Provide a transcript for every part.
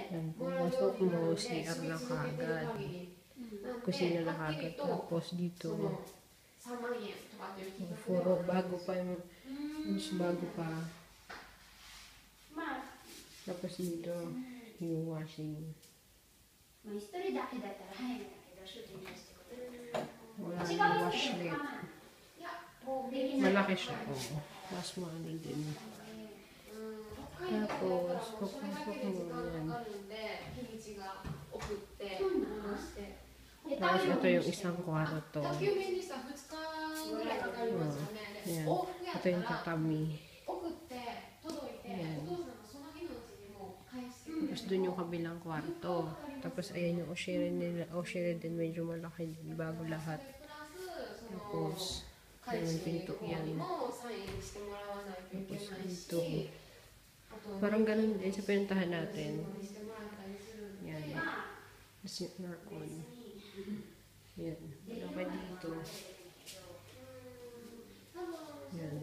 Yan, pumasok mo, CR na kagad. Kusina na kagad. Tapos dito, furo, bago pa yung, mas bago pa. Tapos dito, yung washing. Wala yung washlet. Malaki siya, oo. Mas maano din. Tapos, papasok mo yan. Tapos, ito yung isang kwarto. Yan. Ito yung tatami. Yan. Tapos, dun yung kabilang kwarto. Tapos, ayan yung oshere nila. Oshere din, medyo malaki din. Bago lahat. Tapos, yung pinto yan. Tapos, dito. Parang ganun din sa pinuntahan natin. Yan. Tapos yung aircon. Yan. Malaki dito. Yan.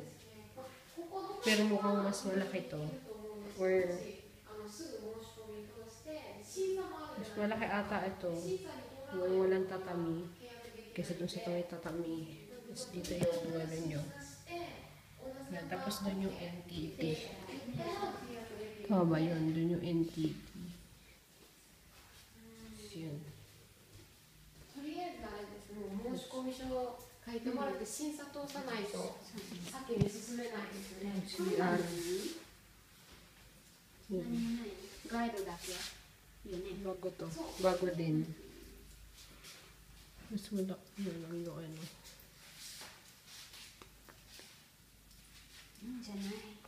Pero mukhang mas malaki to. Or mas malaki ata ito. Walang tatami. Kaysa dun sa may tatami. Tapos dito yung meron nyo. Yan. Tapos dun yung NTT. Tama ba yun? Dun yung NTT. Yan. とりあえずあれです。もう申込書を書いてもらって審査通さないと先に進めないですね。CR. Gairo dati. Yun eh. Bago to. Bago din. Mas wala. Yun lang yung ano. じゃない。